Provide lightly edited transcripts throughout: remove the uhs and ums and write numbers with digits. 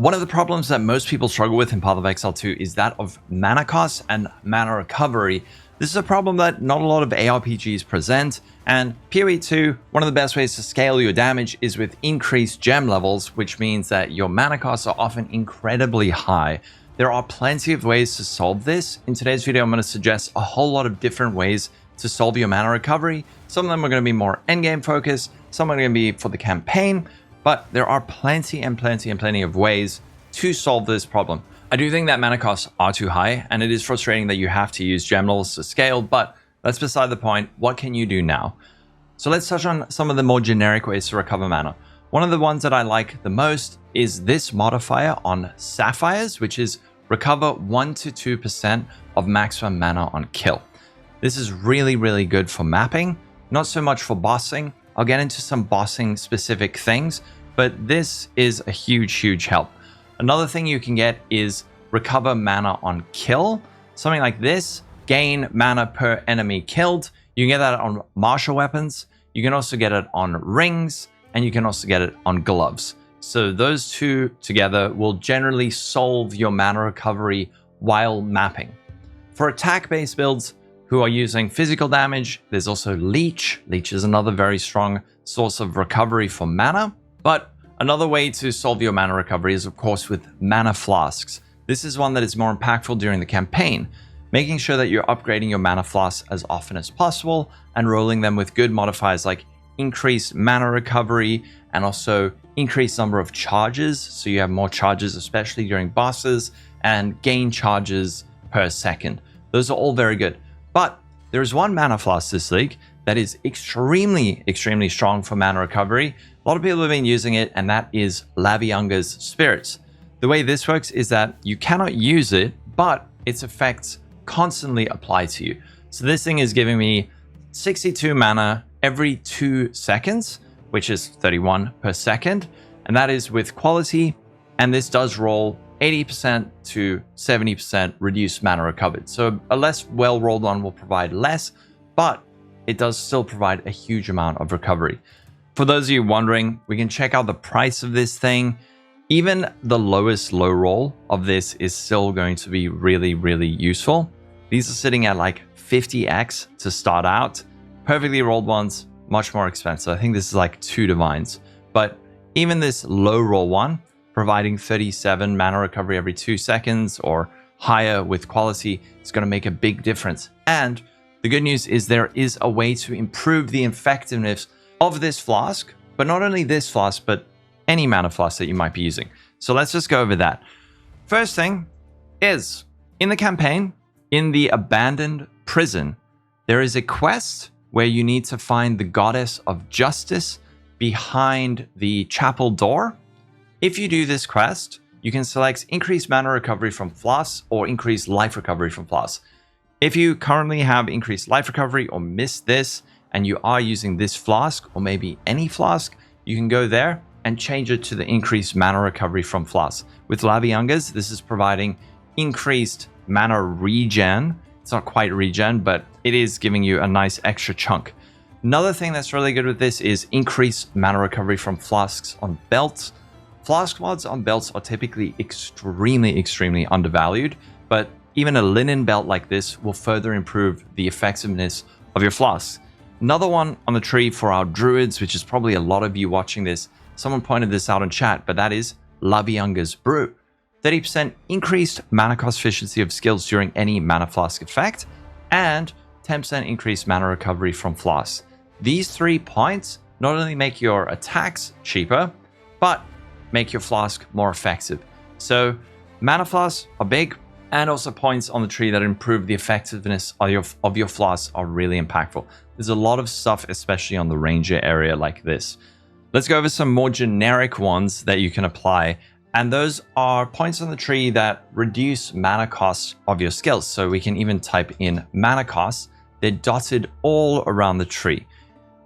One of the problems that most people struggle with in Path of Exile 2 is that of mana cost and mana recovery. This is a problem that not a lot of ARPGs present, and PoE 2, one of the best ways to scale your damage is with increased gem levels, which means that your mana costs are often incredibly high. There are plenty of ways to solve this. In today's video, I'm going to suggest a whole lot of different ways to solve your mana recovery. Some of them are going to be more endgame focused, some are going to be for the campaign, but there are plenty of ways to solve this problem. I do think that mana costs are too high, and it is frustrating that you have to use gem levels to scale, but that's beside the point. What can you do now? So let's touch on some of the more generic ways to recover mana. One of the ones that I like the most is this modifier on Sapphires, which is recover 1 to 2% of maximum mana on kill. This is really good for mapping, not so much for bossing. I'll get into some bossing specific things, but this is a huge help. Another thing you can get is recover mana on kill. Something like this, gain mana per enemy killed. You can get that on martial weapons. You can also get it on rings, and you can also get it on gloves. So those two together will generally solve your mana recovery while mapping. For attack-based builds who are using physical damage, there's also Leech. Leech is another very strong source of recovery for mana. But another way to solve your mana recovery is, of course, with mana flasks. This is one that is more impactful during the campaign, making sure that you're upgrading your mana flasks as often as possible and rolling them with good modifiers like increased mana recovery and also increased number of charges. So you have more charges, especially during bosses, and gain charges per second. Those are all very good. But there is one mana flask this league that is extremely strong for mana recovery. A lot of people have been using it, and that is Lavianga's Spirits. The way this works is that you cannot use it, but its effects constantly apply to you. So this thing is giving me 62 mana every 2 seconds, which is 31 per second, and that is with quality, and this does roll 80% to 70% reduced mana recovered. So a less well-rolled one will provide less, but it does still provide a huge amount of recovery. For those of you wondering, we can check out the price of this thing. Even the lowest low roll of this is still going to be really useful. These are sitting at like 50x to start out. Perfectly rolled ones, much more expensive. I think this is like 2 divines. But even this low roll one, providing 37 mana recovery every 2 seconds or higher with quality, is going to make a big difference. And the good news is there is a way to improve the effectiveness of this flask, but not only this flask, but any mana flask that you might be using. So let's just go over that. First thing is, in the campaign, in the abandoned prison, there is a quest where you need to find the goddess of justice behind the chapel door. If you do this quest, you can select increased mana recovery from flasks or increased life recovery from flasks. If you currently have increased life recovery or missed this, and you are using this flask or maybe any flask, you can go there and change it to the increased mana recovery from flasks. With Lavianga's, this is providing increased mana regen. It's not quite regen, but it is giving you a nice extra chunk. Another thing that's really good with this is increased mana recovery from flasks on belts. Flask mods on belts are typically extremely undervalued, but even a linen belt like this will further improve the effectiveness of your flasks. Another one on the tree for our druids, which is probably a lot of you watching this. Someone pointed this out in chat, but that is Lavianga's Brew. 30% increased mana cost efficiency of skills during any mana flask effect, and 10% increased mana recovery from flasks. These 3 points not only make your attacks cheaper, but make your flask more effective. So mana flasks are big, and also points on the tree that improve the effectiveness of your flasks are really impactful. There's a lot of stuff, especially on the ranger area like this. Let's go over some more generic ones that you can apply. And those are points on the tree that reduce mana costs of your skills. So we can even type in mana costs. They're dotted all around the tree.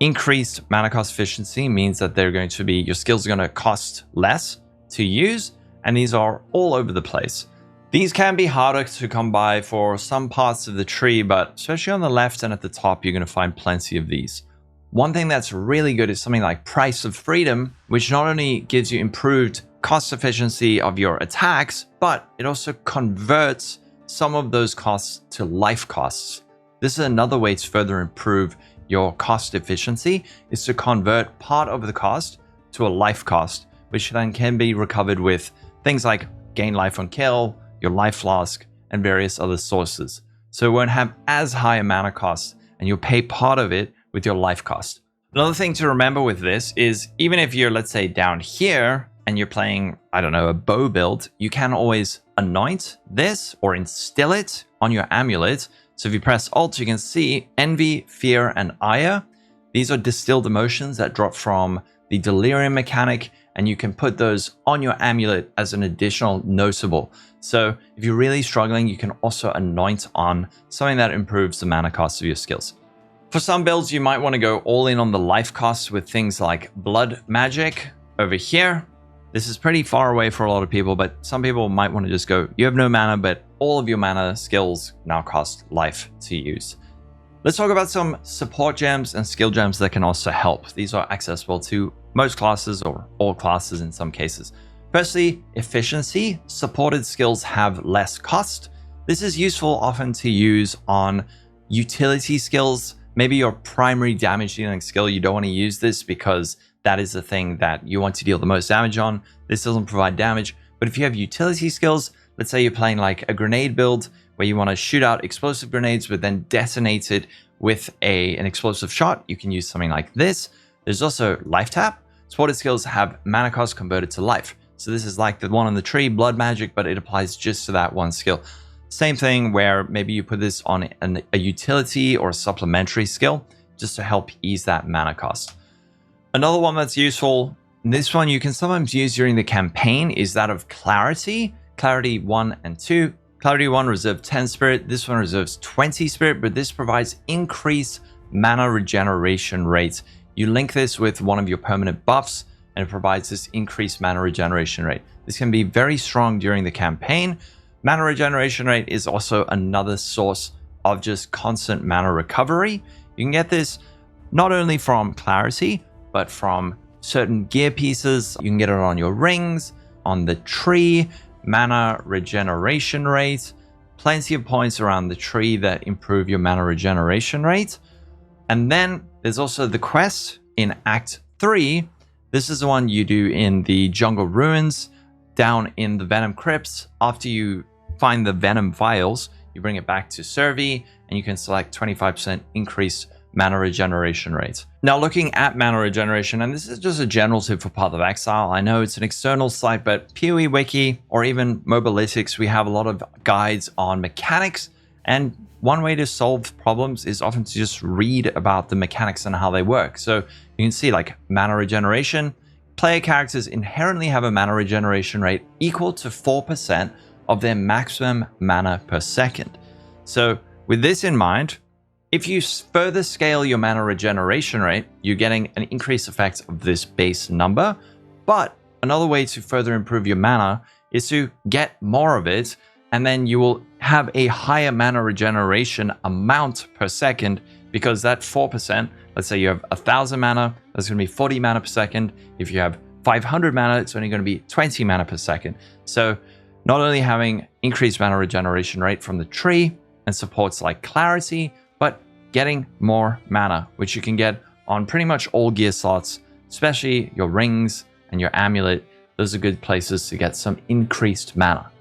Increased mana cost efficiency means that they're going to be, your skills are going to cost less to use. And these are all over the place. These can be harder to come by for some parts of the tree, but especially on the left and at the top, you're going to find plenty of these. One thing that's really good is something like Price of Freedom, which not only gives you improved cost efficiency of your attacks, but it also converts some of those costs to life costs. This is another way to further improve your cost efficiency, is to convert part of the cost to a life cost, which then can be recovered with things like gain life on kill, your life flask, and various other sources. So it won't have as high a mana cost, and you'll pay part of it with your life cost. Another thing to remember with this is, even if you're, let's say, down here and you're playing, I don't know, a bow build, you can always anoint this or instill it on your amulet. So if you press Alt, you can see Envy, Fear, and Ire. These are distilled emotions that drop from the Delirium mechanic, and you can put those on your amulet as an additional noticeable. So if you're really struggling, you can also anoint on something that improves the mana cost of your skills. For some builds, you might want to go all in on the life costs with things like Blood Magic over here. This is pretty far away for a lot of people, but some people might want to just go, you have no mana, but all of your mana skills now cost life to use. Let's talk about some support gems and skill gems that can also help. These are accessible to most classes or all classes in some cases. Firstly, efficiency. Supported skills have less cost. This is useful often to use on utility skills. Maybe your primary damage dealing skill, you don't want to use this because that is the thing that you want to deal the most damage on. This doesn't provide damage. But if you have utility skills, let's say you're playing like a grenade build where you want to shoot out explosive grenades but then detonate it with an explosive shot, you can use something like this. There's also life tap. Supported skills have mana cost converted to life. So this is like the one on the tree, Blood Magic, but it applies just to that one skill. Same thing where maybe you put this on a utility or a supplementary skill just to help ease that mana cost. Another one that's useful, and this one you can sometimes use during the campaign, is that of Clarity. Clarity 1 and 2. Clarity 1 reserves 10 spirit, this one reserves 20 spirit, but this provides increased mana regeneration rate. You link this with one of your permanent buffs, and it provides this increased mana regeneration rate. This can be very strong during the campaign. Mana regeneration rate is also another source of just constant mana recovery. You can get this not only from Clarity, but from certain gear pieces. You can get it on your rings, on the tree, mana regeneration rate, plenty of points around the tree that improve your mana regeneration rate. And then there's also the quest in Act 3. This is the one you do in the Jungle Ruins, down in the Venom Crypts. After you find the Venom Vials, you bring it back to Survey, and you can select 25% increased mana regeneration rate. Now looking at mana regeneration, and this is just a general tip for Path of Exile. I know it's an external site, but PoE Wiki or even Mobalytics, we have a lot of guides on mechanics, and one way to solve problems is often to just read about the mechanics and how they work. So you can see like mana regeneration. Player characters inherently have a mana regeneration rate equal to 4% of their maximum mana per second. So with this in mind, if you further scale your mana regeneration rate, you're getting an increased effect of this base number. But another way to further improve your mana is to get more of it, and then you will have a higher mana regeneration amount per second, because that 4%, let's say you have 1,000 mana, that's going to be 40 mana per second. If you have 500 mana, it's only going to be 20 mana per second. So not only having increased mana regeneration rate from the tree and supports like Clarity, but getting more mana, which you can get on pretty much all gear slots, especially your rings and your amulet. Those are good places to get some increased mana.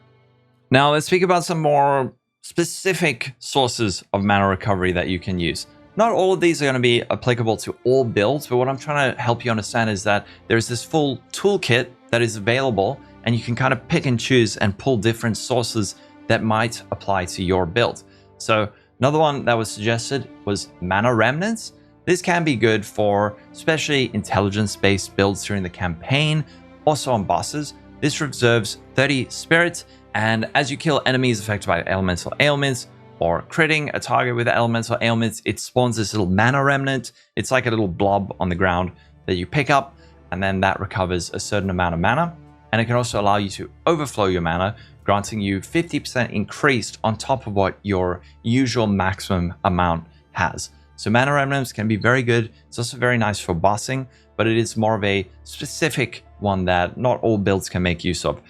Now let's speak about some more specific sources of mana recovery that you can use. Not all of these are going to be applicable to all builds, but what I'm trying to help you understand is that there's this full toolkit that is available, and you can kind of pick and choose and pull different sources that might apply to your build. So another one that was suggested was Mana Remnants. This can be good for especially intelligence-based builds during the campaign, also on bosses. This reserves 30 spirit, and as you kill enemies affected by elemental ailments or critting a target with elemental ailments, it spawns this little mana remnant. It's like a little blob on the ground that you pick up, and then that recovers a certain amount of mana. And it can also allow you to overflow your mana, granting you 50% increased on top of what your usual maximum amount has. So mana remnants can be very good. It's also very nice for bossing, but it is more of a specific one that not all builds can make use of.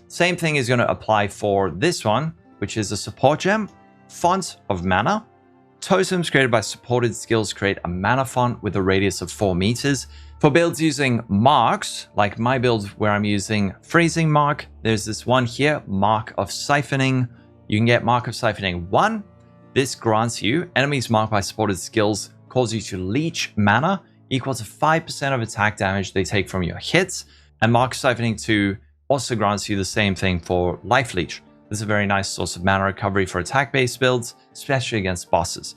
Same thing is going to apply for this one, which is a support gem, Font of Mana. Totems created by supported skills create a mana font with a radius of 4 meters. For builds using marks, like my build where I'm using Freezing Mark, there's this one here, Mark of Siphoning. You can get Mark of Siphoning 1. This grants you enemies marked by supported skills, cause you to leech mana equal to 5% of attack damage they take from your hits. And Mark of Siphoning 2 also grants you the same thing for Life Leech. This is a very nice source of mana recovery for attack-based builds, especially against bosses.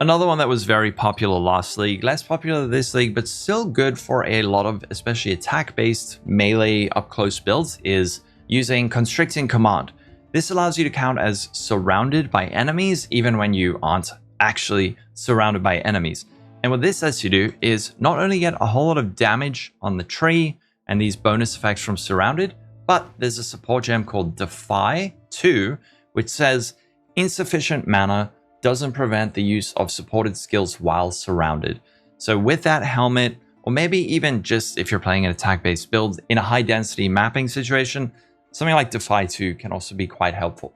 Another one that was very popular last league, less popular this league, but still good for a lot of especially attack-based melee up-close builds, is using Constricting Command. This allows you to count as surrounded by enemies even when you aren't actually surrounded by enemies. And what this lets you do is not only get a whole lot of damage on the tree and these bonus effects from surrounded, but there's a support gem called Defy 2, which says insufficient mana doesn't prevent the use of supported skills while surrounded. So with that helmet, or maybe even just if you're playing an attack-based build in a high-density mapping situation, something like Defy 2 can also be quite helpful.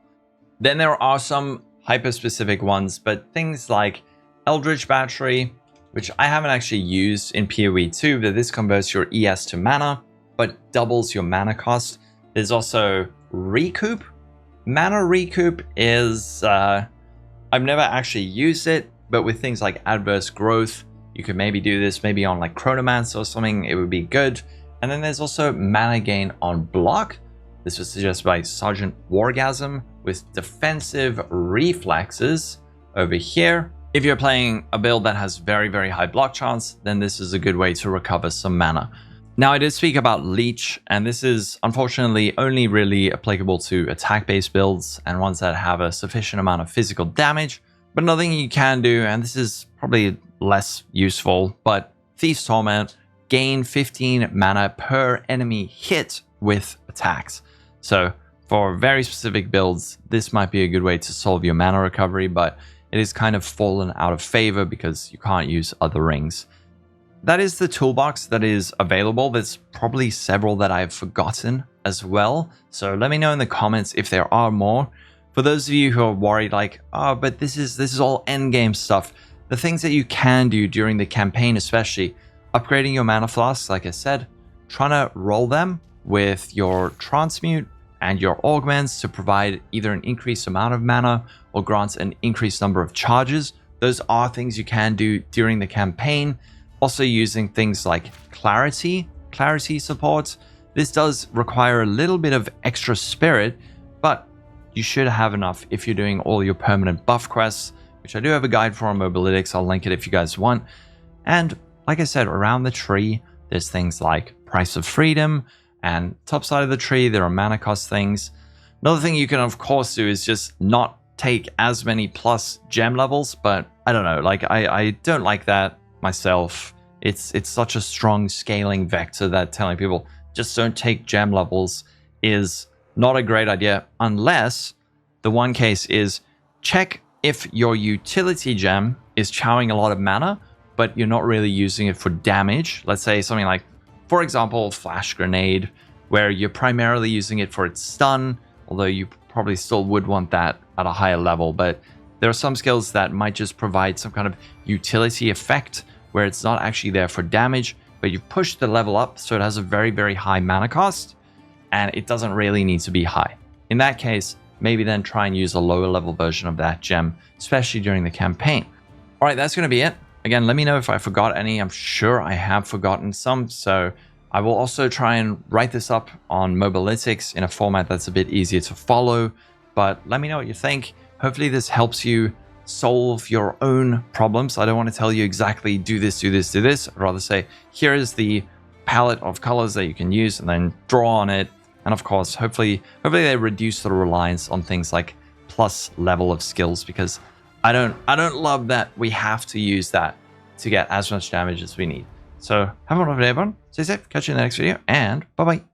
Then there are some hyper-specific ones, but things like Eldritch Battery, which I haven't actually used in PoE 2, but this converts your ES to mana, but doubles your mana cost. There's also Recoup. Mana Recoup is, I've never actually used it, but with things like Adverse Growth, you could maybe do this maybe on like Chronomance or something, it would be good. And then there's also Mana Gain on Block. This was suggested by Sergeant Wargasm with Defensive Reflexes over here. If you're playing a build that has very, very high block chance, then this is a good way to recover some mana. Now, I did speak about Leech, and this is unfortunately only really applicable to attack-based builds and ones that have a sufficient amount of physical damage. But another thing you can do, and this is probably less useful, but Thief's Torment, gain 15 mana per enemy hit with attacks. So for very specific builds, this might be a good way to solve your mana recovery, but it is kind of fallen out of favor because you can't use other rings. That is the toolbox that is available. There's probably several that I've forgotten as well. So let me know in the comments if there are more. For those of you who are worried like, oh, but this is all endgame stuff. The things that you can do during the campaign, especially upgrading your mana flasks, like I said, trying to roll them with your transmute and your augments to provide either an increased amount of mana or grants an increased number of charges. Those are things you can do during the campaign. Also using things like clarity support. This does require a little bit of extra spirit, but you should have enough if you're doing all your permanent buff quests, which I do have a guide for on Mobalytics. I'll link it if you guys want. And like I said, around the tree, there's things like Price of Freedom, and top side of the tree, there are mana cost things. Another thing you can of course do is just not take as many plus gem levels, but I don't know, like I don't like that myself. It's such a strong scaling vector that telling people just don't take gem levels is not a great idea, unless the one case is check if your utility gem is chowing a lot of mana, but you're not really using it for damage. Let's say something like, for example, Flash Grenade, where you're primarily using it for its stun, although you probably still would want that at a higher level, but there are some skills that might just provide some kind of utility effect where it's not actually there for damage, but you push the level up so it has a very, very high mana cost, and it doesn't really need to be high. In that case, maybe then try and use a lower level version of that gem, especially during the campaign. All right, that's going to be it. Again, let me know if I forgot any. I'm sure I have forgotten some, so I will also try and write this up on Mobalytics in a format that's a bit easier to follow, but let me know what you think. Hopefully this helps you solve your own problems. I don't want to tell you exactly do this, do this, do this. I'd rather say, here is the palette of colors that you can use and then draw on it. And of course, hopefully they reduce the reliance on things like plus level of skills, because I don't love that we have to use that to get as much damage as we need. So have a wonderful day, everyone. Stay safe. Catch you in the next video, and bye-bye.